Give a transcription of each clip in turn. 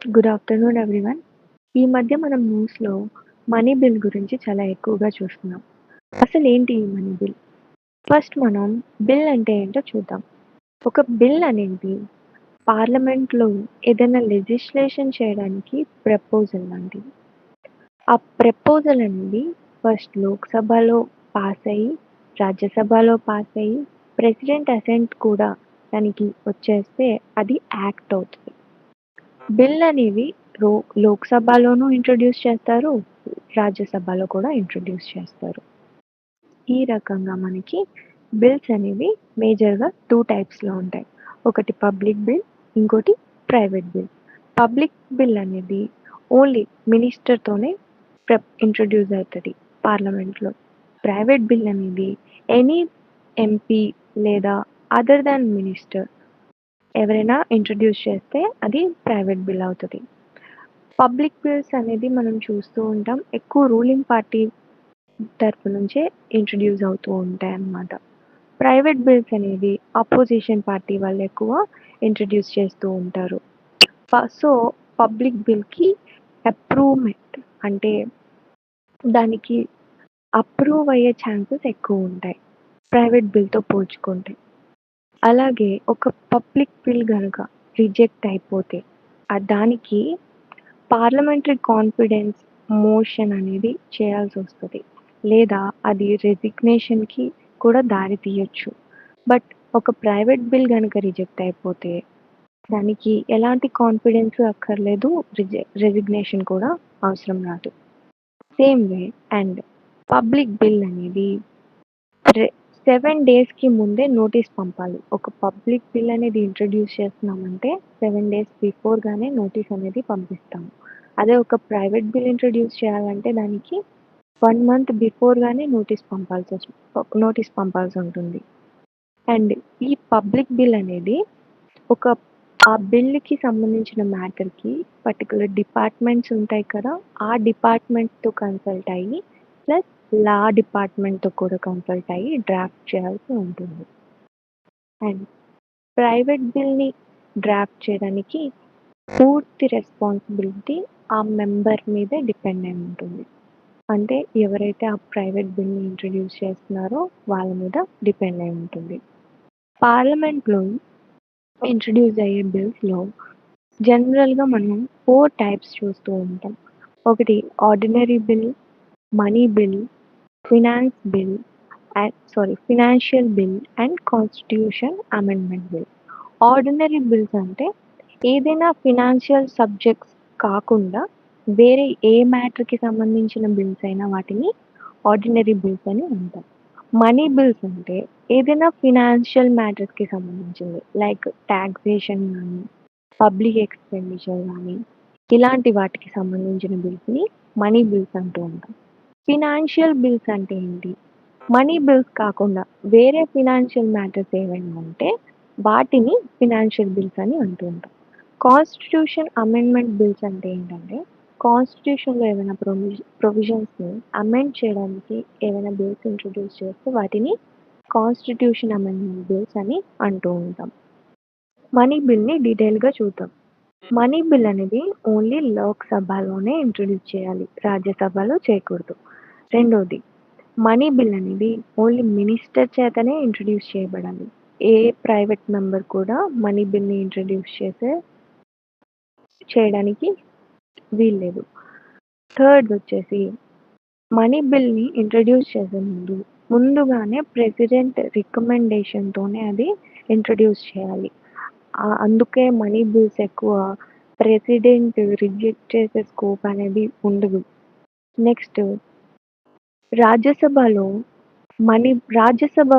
Good afternoon everyone. ఈ మధ్య మనం న్యూస్‌లో మనీ బిల్ గురించి చాలా ఎక్కువగా చూస్తున్నాం. అసలేంటి ఈ మనీ బిల్? ఫస్ట్ మనం బిల్ అంటే ఏంటో చూద్దాం. ఒక బిల్ అనేది పార్లమెంట్‌లో ఏదైనా లెజిస్లేషన్ చేయడానికి ప్రపోజల్ లాంటిది. ఆ ప్రపోజల్ అనేది ఫస్ట్ లోక్‌సభలో పాస్ అయ్యి, రాజ్యసభలో పాస్ అయ్యి, ప్రెసిడెంట్ అసెంట్ కూడా దానికి వచ్చేస్తే అది యాక్ట్ అవుతది. బిల్ అనేవి రో లోక్‌సభలోనూ ఇంట్రొడ్యూస్ చేస్తారు. రాజ్యసభలో కూడా ఇంట్రొడ్యూస్ చేస్తారు. ఈ రకంగా మనకి బిల్స్ అనేవి మేజర్‌గా 2 టైప్స్‌లో ఉంటాయి. ఒకటి పబ్లిక్ బిల్, ఇంకోటి ప్రైవేట్ బిల్. పబ్లిక్ బిల్ అనేది ఓన్లీ మినిస్టర్‌తోనే ఇంట్రొడ్యూస్ అవుతది పార్లమెంట్‌లో. ప్రైవేట్ బిల్ అనేది ఎనీ ఎంపీ లేదా అదర్ థాన్ మినిస్టర్ ఎవరైనా ఇంట్రొడ్యూస్ చేస్తే అది ప్రైవేట్ బిల్ అవుతది. పబ్లిక్ బిల్స్ అనేది మనం చూస్తూ ఉంటాం. ఎక్కువ రూలింగ్ పార్టీ తరపు నుంచే ఇంట్రొడ్యూస్ అవుతూ ఉంటాయన్నమాట. ప్రైవేట్ బిల్స్ అనేది అపోజిషన్ పార్టీ వాళ్ళు ఎక్కువ ఇంట్రొడ్యూస్ చేస్తూ ఉంటారు. సో, పబ్లిక్ బిల్‌కి అప్రూవ్‌మెంట్ అంటే దానికి అప్రూవ్ అయ్యే ఛాన్సెస్ ఎక్కువుంటాయి. ప్రైవేట్ బిల్‌తో పోల్చుకుంటే. అలాగే ఒక పబ్లిక్ బిల్ గనక రిజెక్ట్ అయిపోతే దానికి పార్లమెంటరీ కాన్ఫిడెన్స్ మోషన్ అనేది చేయాల్సొస్తది. లేదా అది రెసిగ్నేషన్‌కి కూడా దారి తీయొచ్చు. బట్ ఒక ప్రైవేట్ బిల్ గనక రిజెక్ట్ అయిపోతే దానికి ఎలాంటి కాన్ఫిడెన్స్ అక్కర్లేదు. రెసిగ్నేషన్ కూడా అవసరం రాదు. Same way and public bill అనేది రె 7 డేస్‌కి ముందే నోటీస్ పంపాలి. ఒక పబ్లిక్ బిల్ అనేది ఇంట్రొడ్యూస్ చేస్తున్నామంటే 7 డేస్ బిఫోర్‌గానే నోటీస్ అనేది పంపిస్తాము. అదే ఒక ప్రైవేట్ బిల్ ఇంట్రొడ్యూస్ చేయాలంటే దానికి 1 మంత్ బిఫోర్‌గానే నోటీస్ పంపాల్సుంటుంది. అండ్ ఈ పబ్లిక్ బిల్ అనేది ఒక ఆ బిల్‌కి సంబంధించిన మ్యాటర్‌కి పర్టిక్యులర్ డిపార్ట్‌మెంట్స్ ఉంటాయి కదా! ఆ డిపార్ట్‌మెంట్‌తో కన్సల్ట్ అయ్యి ప్లస్ లా డిపార్ట్‌మెంట్‌తో కూడా కన్సల్ట్ అయ్యి డ్రాఫ్ట్ చేయాల్సి ఉంటుంది. అండ్ ప్రైవేట్ బిల్‌ని డ్రాఫ్ట్ చేయడానికి పూర్తి రెస్పాన్సిబిలిటీ ఆ మెంబర్ మీదే డిపెండ్ అయి ఉంటుంది. అంటే ఎవరైతే ఆ ప్రైవేట్ బిల్‌ని ఇంట్రొడ్యూస్ చేస్తున్నారో వాళ్ళ మీద డిపెండ్ అయి ఉంటుంది. పార్లమెంట్‌లో ఇంట్రొడ్యూస్ అయ్యే బిల్స్‌లో జనరల్‌గా మనం 4 టైప్స్ చూస్తూ ఉంటాం. ఒకటి ordinary bill, money bill, finance bill financial bill and constitution amendment bill. Ordinary bills అంటే ఏదైనా ఫినాన్షియల్ సబ్జెక్ట్స్ కాకుండా వేరే ఏ మ్యాటర్‌కి సంబంధించిన బిల్స్ అయినా వాటిని ఆర్డినరీ బిల్స్ అని అంటాం. మనీ బిల్స్ అంటే ఏదైనా ఫినాన్షియల్ మ్యాటర్స్‌కి సంబంధించింది. లైక్ టాక్సేషన్ గానీ, పబ్లిక్ ఎక్స్‌పెండిచర్ గానీ, ఇలాంటి వాటికి సంబంధించిన బిల్స్‌ని మనీ బిల్స్ అంటూ ఉంటాం. ఫినాన్షియల్ బిల్స్ అంటే ఏంటి? మనీ బిల్స్ కాకుండా వేరే ఫినాన్షియల్ మ్యాటర్స్ ఏవైనా ఉంటే వాటిని ఫినాన్షియల్ బిల్స్ అని అంటూ ఉంటాం. కాన్స్టిట్యూషన్ అమెండ్మెంట్ బిల్స్ అంటే ఏంటంటే కాన్స్టిట్యూషన్‌లో ఏమైనా ప్రొవిజన్స్‌ని అమెండ్ చేయడానికి ఏవైనా బిల్స్ ఇంట్రొడ్యూస్ చేస్తే వాటిని కాన్స్టిట్యూషన్ అమెండ్మెంట్ బిల్స్ అని అంటూ ఉంటాం. మనీ బిల్‌ని డీటెయిల్‌గా చూద్దాం. మనీ బిల్ అనేది ఓన్లీ లోక్‌సభలోనే ఇంట్రొడ్యూస్ చేయాలి. రాజ్యసభలో చేయకూడదు. రెండోది మనీ బిల్ అనేది ఓన్లీ మినిస్టర్ చేతనే ఇంట్రొడ్యూస్ చేయబడాలి. ఏ ప్రైవేట్ మెంబర్ కూడా మనీ బిల్‌ని ఇంట్రొడ్యూస్ చేయడానికి వీల్లేదు. థర్డ్ వచ్చేసి మనీ బిల్‌ని ఇంట్రొడ్యూస్ చేసే ముందుగానే ప్రెసిడెంట్ రికమెండేషన్‌తోనే అది ఇంట్రొడ్యూస్ చేయాలి. అందుకే మనీ బిల్స్ ఎక్కువ ప్రెసిడెంట్ రిజెక్ట్ చేసే స్కోప్ అనేది ఉండదు. నెక్స్ట్ రాజ్యసభలో మనీ రాజ్యసభ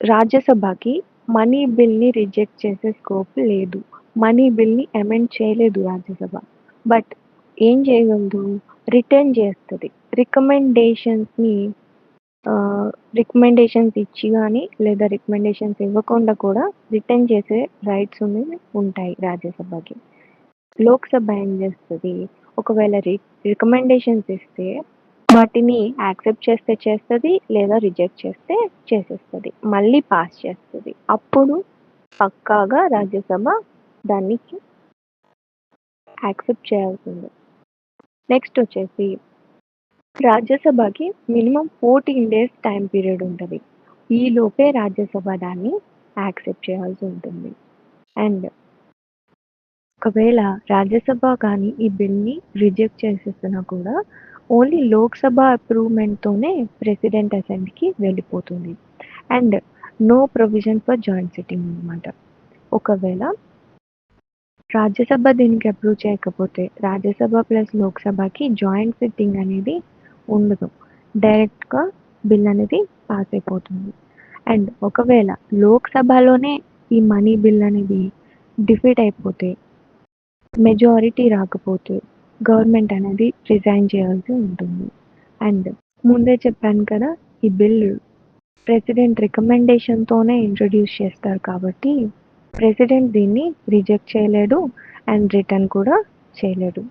రాజ్యసభకి మనీ బిల్‌ని రిజెక్ట్ చేసే స్కోప్ లేదు. మనీ బిల్‌ని అమెండ్ చేయలేదు రాజ్యసభ. బట్ ఏం చేయగలదు? రిటర్న్ చేస్తది. రికమెండేషన్స్‌ని రికమెండేషన్స్ ఇచ్చి గానీ, లేదా రికమెండేషన్స్ ఇవ్వకుండా కూడా రిటర్న్ చేసే రైట్స్ ఉంటాయి రాజ్యసభకి. లోక్‌సభ ఏం చేస్తది? ఒకవేళ రికమెండేషన్స్ ఇస్తే వాటిని యాక్సెప్ట్ చేస్తే చేస్తది. లేదా రిజెక్ట్ చేస్తే చేసేస్తది. మళ్ళీ పాస్ చేస్తది. అప్పుడు పక్కాగా రాజ్యసభ దానికి యాక్సెప్ట్ చేయాల్సిందే. నెక్స్ట్ వచ్చేసి రాజ్యసభకి మినిమమ్ 14 డేస్ టైమ్ పీరియడ్ ఉంటది. ఈలోపే రాజ్యసభ దాన్ని యాక్సెప్ట్ చేయాల్సి ఉంటుంది. అండ్ ఒకవేళ రాజ్యసభ కానీ ఈ బిల్‌ని రిజెక్ట్ చేసేసినా కూడా ఓన్లీ లోక్‌సభ అప్రూవ్‌మెంట్‌తోనే ప్రెసిడెంట్ అసెంబ్లీకి వెళ్ళిపోతుంది. And no provision for joint sitting అనమాట. ఒకవేళ రాజ్యసభ దీనికి అప్రూవ్ చేయకపోతే రాజ్యసభ ప్లస్ లోక్‌సభకి జాయింట్ సిట్టింగ్ అనేది ఉండదు. డైరెక్ట్‌గా బిల్ అనేది పాస్ అయిపోతుంది. అండ్ ఒకవేళ లోక్‌సభలోనే ఈ మనీ బిల్ అనేది డిఫీట్ అయిపోతే మెజారిటీ రాకపోతే గవర్నమెంట్ అనేది రిజైన్ చేయాల్సి ఉంటుంది. అండ్ ముందే చెప్పాను కదా! ఈ బిల్ ప్రెసిడెంట్ రికమెండేషన్‌తోనే ఇంట్రొడ్యూస్ చేస్తారు కాబట్టి ప్రెసిడెంట్ దీన్ని రిజెక్ట్ చేయలేడు అండ్ రిటర్న్ కూడా చేయలేడు.